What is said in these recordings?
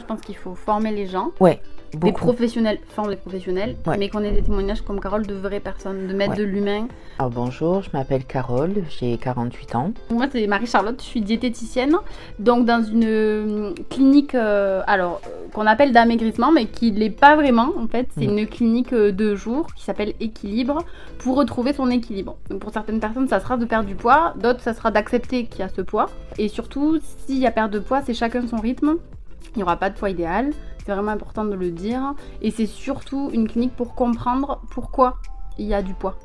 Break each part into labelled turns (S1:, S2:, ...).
S1: pense qu'il faut former les gens.
S2: Ouais,
S1: Des
S2: beaucoup.
S1: professionnels forment des professionnels,
S2: Ouais.
S1: mais qu'on ait des témoignages comme Carole de vraies personnes, de mettre
S2: Ouais.
S1: de l'humain.
S2: Alors bonjour, je m'appelle Carole, j'ai 48 ans.
S1: Moi, c'est Marie-Charlotte, je suis diététicienne, donc dans une clinique qu'on appelle d'amaigrissement, mais qui ne l'est pas vraiment. En fait, c'est une clinique de jour qui s'appelle Équilibre pour retrouver son équilibre. Donc pour certaines personnes, ça sera de perdre du poids, d'autres, ça sera d'accepter qu'il y a ce poids. Et surtout, s'il y a perte de poids, c'est chacun son rythme. Il n'y aura pas de poids idéal, c'est vraiment important de le dire. Et c'est surtout une clinique pour comprendre pourquoi il y a du poids.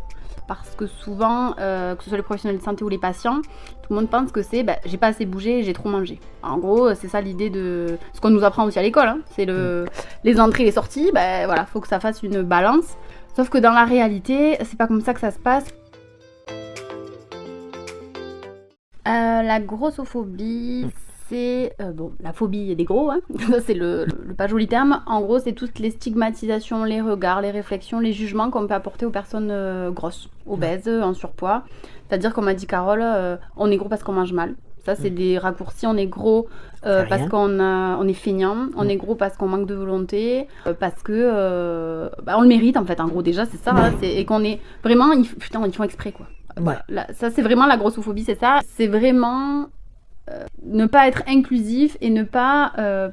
S1: Parce que souvent, que ce soit les professionnels de santé ou les patients, tout le monde pense que c'est j'ai pas assez bougé, j'ai trop mangé. En gros, c'est ça l'idée de ce qu'on nous apprend aussi à l'école. Hein. C'est les entrées et les sorties, voilà, faut que ça fasse une balance. Sauf que dans la réalité, c'est pas comme ça que ça se passe. La grossophobie, c'est la phobie des gros, hein. Ça c'est le pas joli terme. En gros, c'est toutes les stigmatisations, les regards, les réflexions, les jugements qu'on peut apporter aux personnes grosses, obèses, en surpoids. C'est-à-dire, comme a dit Carole, on est gros parce qu'on mange mal. Ça, c'est des raccourcis. On est gros parce qu'on est feignant. On est gros parce qu'on manque de volonté. Parce que on le mérite, en fait. En gros, déjà, c'est ça. Hein, et qu'on est vraiment... ils font exprès, quoi.
S2: Ouais.
S1: Là, ça, c'est vraiment la grossophobie, c'est ça. C'est vraiment... ne pas être inclusif et ne pas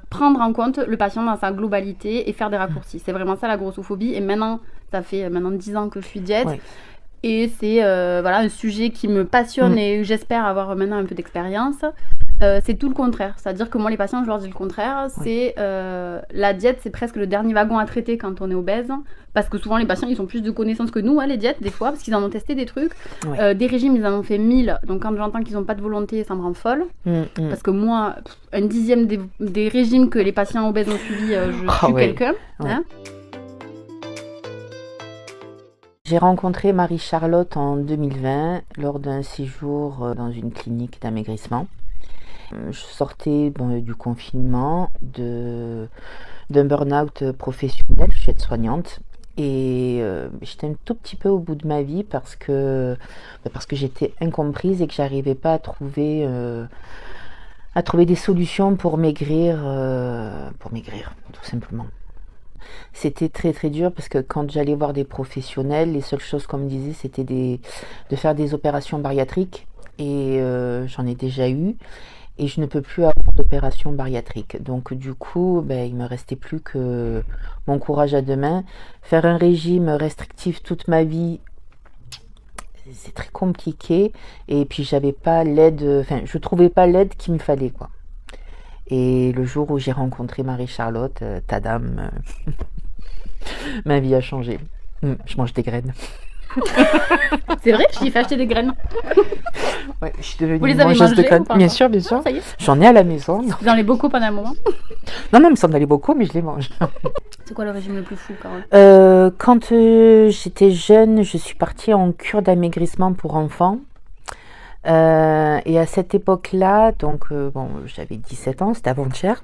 S1: prendre en compte le patient dans sa globalité et faire des raccourcis. C'est vraiment ça la grossophobie. Et maintenant, ça fait 10 ans que je suis diète. Ouais. Et c'est un sujet qui me passionne et j'espère avoir maintenant un peu d'expérience. C'est tout le contraire. C'est-à-dire que moi, les patients, je leur dis le contraire. C'est la diète, c'est presque le dernier wagon à traiter quand on est obèse. Parce que souvent, les patients, ils ont plus de connaissances que nous, les diètes, des fois, parce qu'ils en ont testé des trucs. Ouais. Des régimes, ils en ont fait 1000. Donc, quand j'entends qu'ils n'ont pas de volonté, ça me rend folle. Parce que moi, un dixième des régimes que les patients obèses ont suivis, je suis quelqu'un. Ouais. Hein.
S2: J'ai rencontré Marie-Charlotte en 2020 lors d'un séjour dans une clinique d'amaigrissement. Je sortais du confinement, d'un burn-out professionnel, je suis aide-soignante. Et j'étais un tout petit peu au bout de ma vie parce que j'étais incomprise et que j'arrivais pas à trouver des solutions pour maigrir, tout simplement. C'était très très dur parce que quand j'allais voir des professionnels, les seules choses qu'on me disait c'était de faire des opérations bariatriques et j'en ai déjà eu et je ne peux plus avoir d'opération bariatrique. Donc du coup, il me restait plus que mon courage à deux mains. Faire un régime restrictif toute ma vie, c'est très compliqué et puis j'avais pas l'aide, je trouvais pas l'aide qu'il me fallait quoi. Et le jour où j'ai rencontré Marie-Charlotte, ta dame, ma vie a changé. Je mange des graines.
S1: C'est vrai que je t'ai fait acheter des graines.
S2: Ouais, je suis devenue une mangeuse de graines. Bien sûr, bien sûr.
S1: Ah, ça y est.
S2: J'en ai à la maison.
S1: Dans les bocaux pendant un moment.
S2: Non, mais ça en allait beaucoup, mais je les mange.
S1: C'est quoi le régime le plus fou, Carole ?
S2: Quand j'étais jeune, je suis partie en cure d'amaigrissement pour enfants. Et à cette époque-là, donc j'avais 17 ans, c'était avant-hier.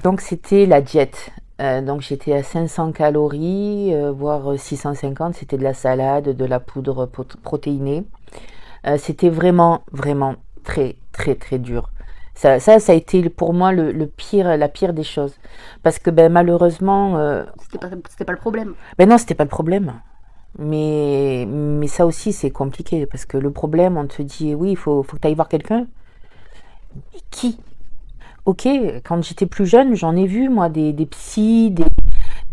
S2: Donc c'était la diète. Donc j'étais à 500 calories, voire 650. C'était de la salade, de la poudre protéinée. C'était vraiment, vraiment très, très, très dur. Ça a été pour moi la pire des choses. Parce que malheureusement...
S1: C'était pas le problème.
S2: Non, c'était pas le problème. Mais ça aussi, c'est compliqué. Parce que le problème, on te dit, oui, il faut que tu ailles voir quelqu'un. Mais qui ? Ok, quand j'étais plus jeune, j'en ai vu, moi, des psys,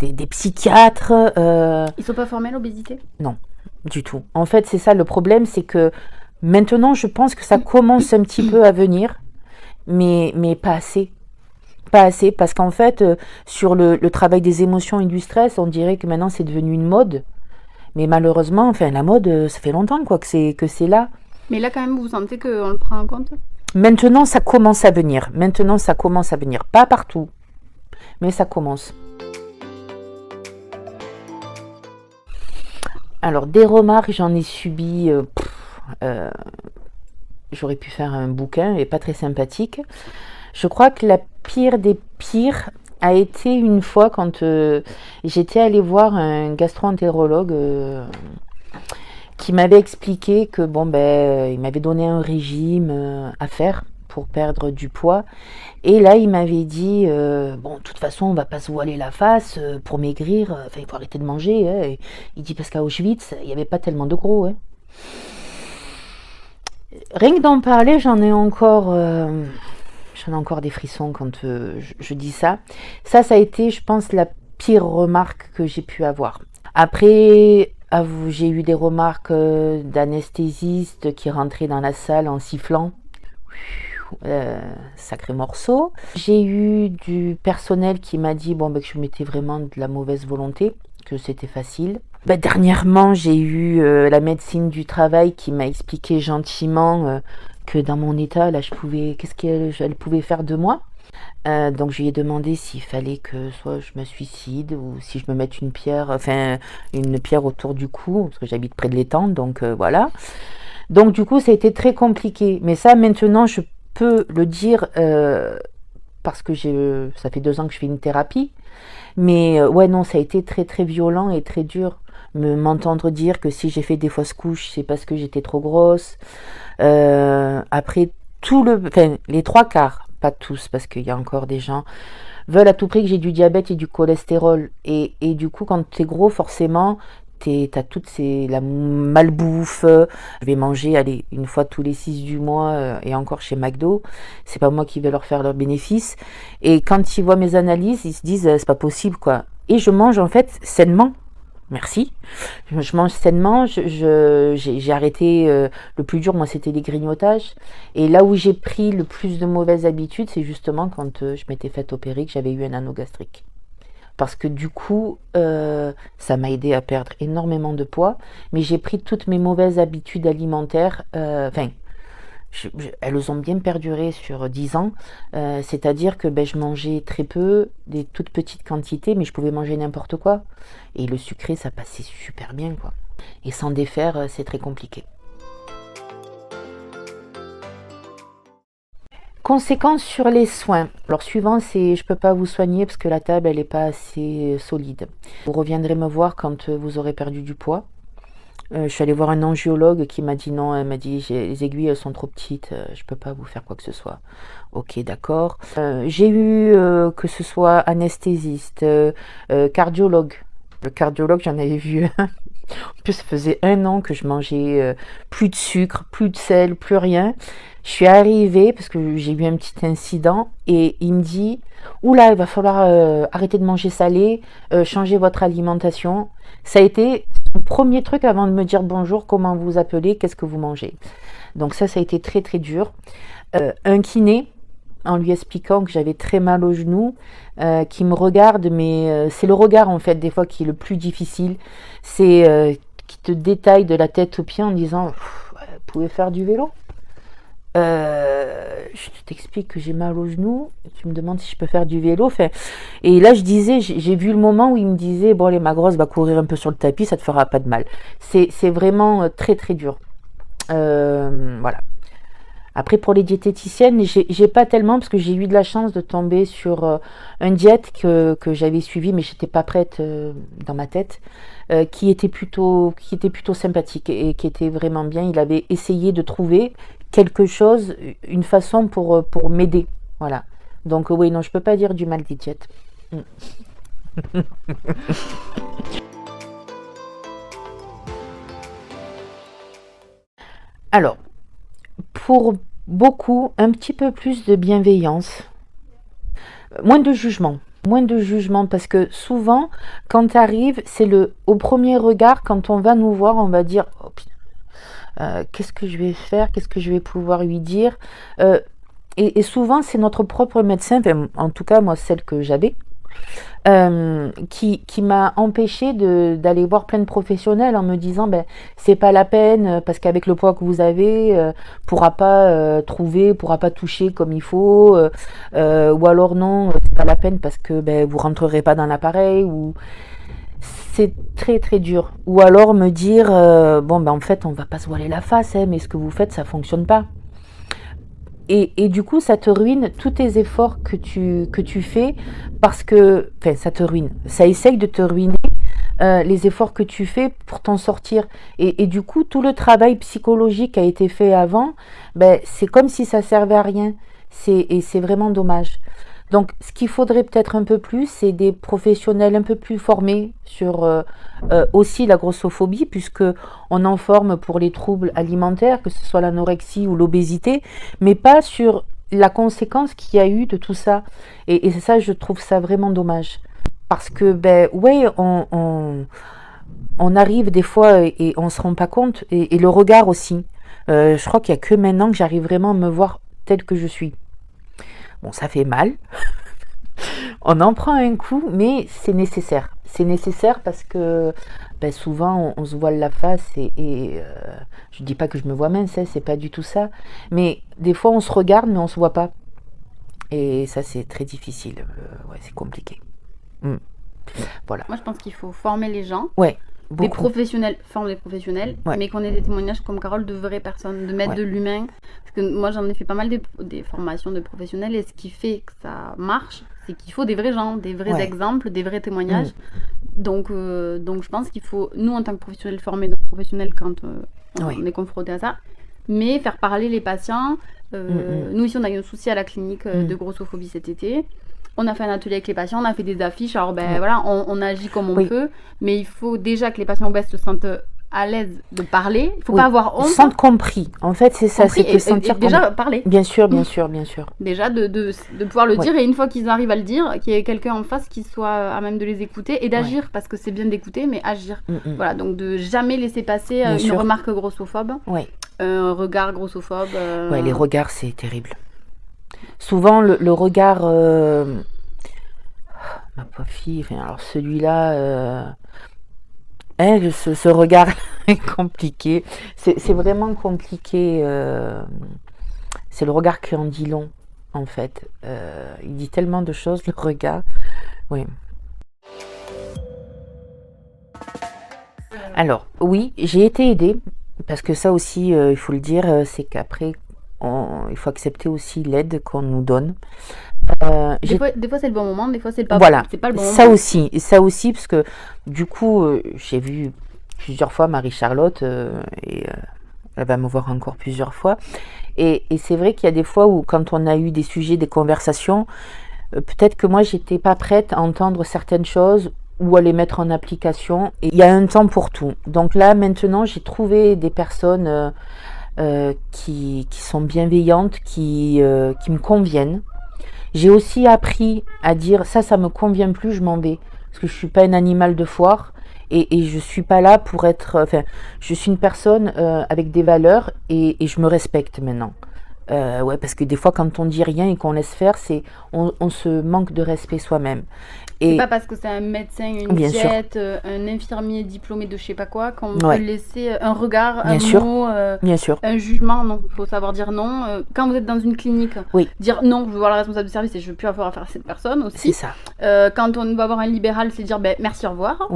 S2: des psychiatres.
S1: Ils sont pas formés à l'obésité ?
S2: Non, du tout. En fait, c'est ça, le problème, c'est que maintenant, je pense que ça commence un petit peu à venir, mais pas assez. Pas assez, parce qu'en fait, sur le travail des émotions et du stress, on dirait que maintenant, c'est devenu une mode. Mais malheureusement, la mode, ça fait longtemps que c'est là.
S1: Mais là, quand même, vous sentez qu'on le prend en compte ?
S2: Maintenant, ça commence à venir. Pas partout, mais ça commence. Alors, des remarques, j'en ai subi. J'aurais pu faire un bouquin, et pas très sympathique. Je crois que la pire des pires a été une fois quand j'étais allée voir un gastro-entérologue qui m'avait expliqué que il m'avait donné un régime à faire pour perdre du poids. Et là, il m'avait dit, bon, de toute façon, on va pas se voiler la face pour maigrir. Enfin, il faut arrêter de manger. Hein. Et il dit parce qu'à Auschwitz, il n'y avait pas tellement de gros. Hein. Rien que d'en parler, j'en ai encore des frissons quand je dis ça. Ça a été, je pense, la pire remarque que j'ai pu avoir. Après, j'ai eu des remarques d'anesthésistes qui rentraient dans la salle en sifflant. Sacré morceau. J'ai eu du personnel qui m'a dit que je mettais vraiment de la mauvaise volonté, que c'était facile. Dernièrement, j'ai eu la médecine du travail qui m'a expliqué gentiment que dans mon état, là, qu'est-ce qu'elle pouvait faire de moi. Donc je lui ai demandé s'il fallait que soit je me suicide ou si je me mette une pierre autour du cou, parce que j'habite près de l'étang, donc voilà. Donc du coup, ça a été très compliqué. Mais ça, maintenant, je peux le dire parce que ça fait 2 ans que je fais une thérapie. Mais ouais, non, ça a été très très violent et très dur. M'entendre dire que si j'ai fait des fausses couches, c'est parce que j'étais trop grosse. Après, les 3/4, pas tous, parce qu'il y a encore des gens, veulent à tout prix que j'ai du diabète et du cholestérol. Et du coup, quand t'es gros, forcément, t'as la malbouffe. Je vais manger, une fois tous les 6 du mois, et encore chez McDo. C'est pas moi qui vais leur faire leur bénéfice. Et quand ils voient mes analyses, ils se disent, c'est pas possible, quoi. Et je mange, en fait, sainement. Merci. Je mange sainement. J'ai arrêté. Le plus dur, moi, c'était les grignotages. Et là où j'ai pris le plus de mauvaises habitudes, c'est justement quand je m'étais fait opérer, que j'avais eu un anneau gastrique. Parce que du coup, ça m'a aidé à perdre énormément de poids. Mais j'ai pris toutes mes mauvaises habitudes alimentaires. Elles ont bien perduré sur 10 ans. C'est-à-dire que je mangeais très peu, des toutes petites quantités, mais je pouvais manger n'importe quoi. Et le sucré, ça passait super bien, quoi. Et s'en défaire, c'est très compliqué. Conséquences sur les soins. Alors suivant, c'est je peux pas vous soigner parce que la table elle est pas assez solide. Vous reviendrez me voir quand vous aurez perdu du poids. Je suis allée voir un angiologue qui m'a dit non, elle m'a dit les aiguilles elles sont trop petites, je peux pas vous faire quoi que ce soit. Ok, d'accord. J'ai eu que ce soit anesthésiste, cardiologue. Le cardiologue, j'en avais vu un. En plus, ça faisait 1 an que je mangeais plus de sucre, plus de sel, plus rien. Je suis arrivée parce que j'ai eu un petit incident et il me dit oula, il va falloir arrêter de manger salé, changer votre alimentation. Ça a été mon premier truc avant de me dire bonjour, comment vous vous appelez, qu'est-ce que vous mangez. Donc ça a été très très dur. Un kiné, en lui expliquant que j'avais très mal au genou, qui me regarde, mais c'est le regard en fait des fois qui est le plus difficile. C'est qui te détaille de la tête aux pieds en disant vous pouvez faire du vélo. Je t'explique que j'ai mal au genou, tu me demandes si je peux faire du vélo. Et là je disais, j'ai vu le moment où il me disait bon allez ma grosse va courir un peu sur le tapis, ça te fera pas de mal. C'est vraiment très très dur. Voilà. Après pour les diététiciennes, j'ai pas tellement parce que j'ai eu de la chance de tomber sur un diète que j'avais suivi mais j'étais pas prête dans ma tête, qui était plutôt sympathique et qui était vraiment bien. Il avait essayé de trouver quelque chose, une façon pour m'aider. Voilà. Donc oui, non, je peux pas dire du mal des diètes. Alors, pour beaucoup, un petit peu plus de bienveillance, moins de jugement. Moins de jugement parce que souvent, quand tu arrives, c'est au premier regard, quand on va nous voir, on va dire oh, qu'est-ce que je vais faire, qu'est-ce que je vais pouvoir lui dire. Et souvent, c'est notre propre médecin, en tout cas, moi, celle que j'avais, qui m'a empêché d'aller voir plein de professionnels en me disant c'est pas la peine parce qu'avec le poids que vous avez pourra pas trouver, pourra pas toucher comme il faut, ou alors non, c'est pas la peine parce que vous rentrerez pas dans l'appareil, ou c'est très très dur. Ou alors me dire en fait on va pas se voiler la face, mais ce que vous faites ça fonctionne pas. Et du coup, ça te ruine tous tes efforts que tu fais parce que, ça te ruine. Ça essaye de te ruiner les efforts que tu fais pour t'en sortir. Et du coup, tout le travail psychologique qui a été fait avant, ben, c'est comme si ça servait à rien. Et c'est vraiment dommage. Donc, ce qu'il faudrait peut-être un peu plus, c'est des professionnels un peu plus formés sur aussi la grossophobie, puisque on en forme pour les troubles alimentaires, que ce soit l'anorexie ou l'obésité, mais pas sur la conséquence qu'il y a eu de tout ça. Et ça, je trouve ça vraiment dommage. Parce que, ben, ouais, on arrive des fois et on se rend pas compte. Et le regard aussi. Je crois qu'il y a que maintenant que j'arrive vraiment à me voir telle que je suis. Bon, ça fait mal. On en prend un coup, mais c'est nécessaire. C'est nécessaire parce que ben, souvent on se voile la face et je dis pas que je me vois mince, c'est pas du tout ça. Mais des fois on se regarde mais on se voit pas. Et ça c'est très difficile. Ouais, c'est compliqué. Voilà.
S1: Moi, je pense qu'il faut former les gens.
S2: Ouais.
S1: Des professionnels, former des professionnels,
S2: Ouais.
S1: mais qu'on ait des témoignages comme Carole de vraies personnes, de mettre
S2: Ouais.
S1: de l'humain. Parce que moi, j'en ai fait pas mal des formations de professionnels et ce qui fait que ça marche, c'est qu'il faut des vrais gens, des vrais
S2: Ouais.
S1: exemples, des vrais témoignages. Donc je pense qu'il faut, nous, en tant que professionnels, former d'autres professionnels quand
S2: Ouais.
S1: on est confronté à ça, mais faire parler les patients. Nous, ici, on a eu un souci à la clinique de grossophobie cet été. On a fait un atelier avec les patients, on a fait des affiches. Alors, ben voilà, on agit comme on peut, mais il faut déjà que les patients obèses se sentent à l'aise de parler. Il ne faut pas avoir honte.
S2: Ils se sentent compris. En fait, c'est ça, c'est que sentir
S1: déjà parler.
S2: Bien sûr, bien sûr, bien sûr.
S1: Déjà de pouvoir le dire, et une fois qu'ils arrivent à le dire, qu'il y ait quelqu'un en face qui soit à même de les écouter et d'agir, parce que c'est bien d'écouter, mais agir. Voilà, donc de jamais laisser passer une remarque grossophobe, un regard grossophobe.
S2: Ouais, les regards, c'est terrible. Souvent, le regard... ma pauvre fille, enfin, alors celui-là... ce regard est compliqué. C'est vraiment compliqué. C'est le regard qui en dit long, en fait. Il dit tellement de choses, le regard. Oui. Alors, oui, j'ai été aidée. Parce que ça aussi, il faut le dire, c'est qu'après, il faut accepter aussi l'aide qu'on nous donne.
S1: Des fois c'est le bon moment, des fois c'est pas,
S2: voilà,
S1: c'est pas le bon
S2: ça
S1: moment.
S2: aussi, parce que du coup, j'ai vu plusieurs fois Marie-Charlotte et elle va me voir encore plusieurs fois. Et c'est vrai qu'il y a des fois où, quand on a eu des sujets, des conversations, peut-être que moi, j'étais pas prête à entendre certaines choses ou à les mettre en application. Et il y a un temps pour tout. Donc là, maintenant, j'ai trouvé des personnes qui sont bienveillantes, qui me conviennent. J'ai aussi appris à dire ça me convient plus, je m'en vais. Parce que je suis pas un animal de foire et je suis pas là pour être... Enfin, je suis une personne avec des valeurs et je me respecte maintenant. Ouais, parce que des fois, quand on dit rien et qu'on laisse faire, on se manque de respect soi-même.
S1: C'est pas parce que c'est un médecin, une diète, un infirmier diplômé de je sais pas quoi qu'on peut laisser un regard, un mot, un jugement. Non, il faut savoir dire non. Quand vous êtes dans une clinique, dire non, je veux voir la responsable de service et je veux plus avoir affaire à cette personne aussi.
S2: C'est ça.
S1: Quand on va avoir un libéral, c'est dire merci, au revoir.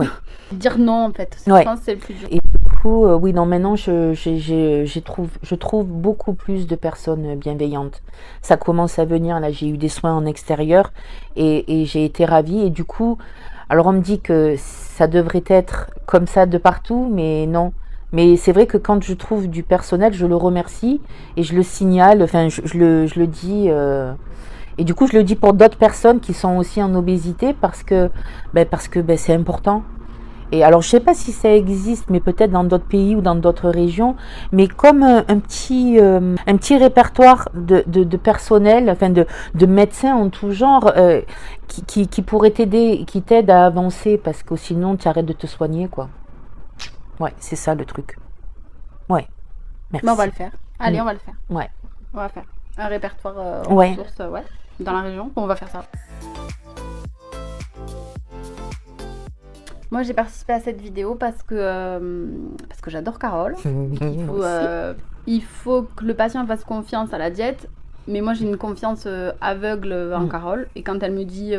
S1: Dire non, en fait. Je pense que c'est le plus dur.
S2: Et du coup, oui, non, maintenant, je trouve beaucoup plus de personnes bienveillantes. Ça commence à venir. Là, j'ai eu des soins en extérieur et j'ai été ravie. Et du coup, alors on me dit que ça devrait être comme ça de partout, mais non. Mais c'est vrai que quand je trouve du personnel, je le remercie et je le signale, enfin je le dis. Et du coup, je le dis pour d'autres personnes qui sont aussi en obésité parce que c'est important. Et alors, je ne sais pas si ça existe, mais peut-être dans d'autres pays ou dans d'autres régions, mais comme un petit répertoire de personnel, enfin de médecins en tout genre, qui pourraient t'aider, qui t'aident à avancer, parce que sinon, tu arrêtes de te soigner, quoi. Ouais, c'est ça le truc. Ouais, merci.
S1: Mais on va le faire. Allez, on va le faire.
S2: Ouais.
S1: On va faire un répertoire ressources, dans la région. On va faire ça. Moi, j'ai participé à cette vidéo parce que j'adore Carole. Il faut que le patient fasse confiance à la diète, mais moi, j'ai une confiance aveugle en Carole. Et quand elle me dit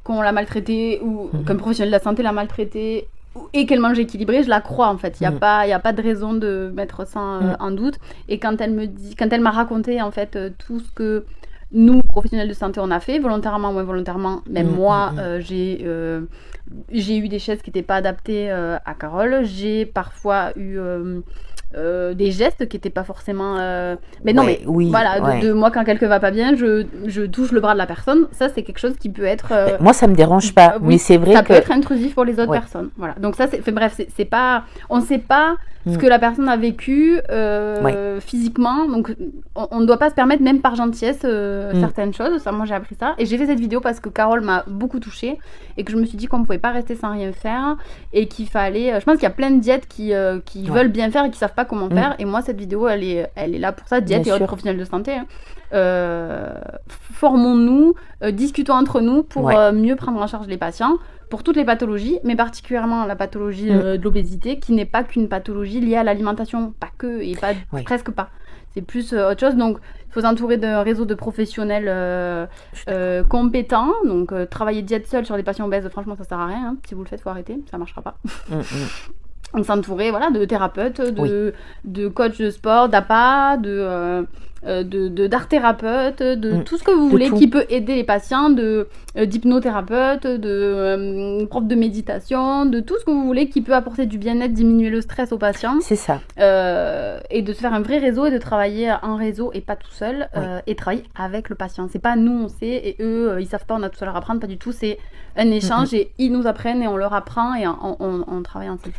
S1: qu'on l'a maltraitée ou qu'un professionnel de la santé l'a maltraitée et qu'elle mange équilibré, je la crois en fait. Il y a pas de raison de mettre ça en doute. Et quand elle m'a raconté en fait tout ce que nous, professionnels de santé, on a fait, volontairement ou involontairement. Même moi, j'ai eu des chaises qui n'étaient pas adaptées à Carole. J'ai parfois eu des gestes qui n'étaient pas forcément... Mais non,
S2: Ouais,
S1: mais
S2: oui,
S1: voilà,
S2: ouais.
S1: de moi, quand quelqu'un va pas bien, je touche le bras de la personne. Ça, c'est quelque chose qui peut être...
S2: Moi, ça me dérange pas,
S1: oui,
S2: mais c'est vrai
S1: ça
S2: que...
S1: peut être intrusif pour les autres
S2: Ouais.
S1: personnes. Voilà. Donc ça, bref, c'est pas... On ne sait pas ce
S2: Mm.
S1: que la personne a vécu physiquement. Donc, on ne doit pas se permettre, même par gentillesse, certaines choses. Ça, moi, j'ai appris ça. Et j'ai fait cette vidéo parce que Carole m'a beaucoup touchée et que je me suis dit qu'on ne pouvait pas rester sans rien faire et qu'il fallait... Je pense qu'il y a plein de diètes qui veulent bien faire et qui ne savent pas comment faire. Et moi, cette vidéo, elle est là pour ça. Diète
S2: Bien
S1: et autres
S2: sûr.
S1: professionnels de santé. Formons-nous, discutons entre nous pour mieux prendre en charge les patients pour toutes les pathologies, mais particulièrement la pathologie de l'obésité, qui n'est pas qu'une pathologie liée à l'alimentation, pas que, et pas presque pas. C'est plus autre chose. Donc, il faut s'entourer d'un réseau de professionnels compétents. Donc, travailler diète seul sur des patients obèses, franchement, ça sert à rien. Hein. Si vous le faites, il faut arrêter, ça marchera pas. On s'entourer de thérapeutes, de coachs de sport, d'APA, d'art thérapeute, de tout ce que vous voulez qui peut aider les patients, d'hypnothérapeute, de prof de méditation, de tout ce que vous voulez qui peut apporter du bien-être, diminuer le stress aux patients.
S2: C'est ça.
S1: Et de se faire un vrai réseau et de travailler en réseau et pas tout seul et travailler avec le patient. C'est pas nous on sait et eux ils savent pas, on a tout à leur apprendre, pas du tout. C'est un échange et ils nous apprennent et on leur apprend et on travaille ensemble.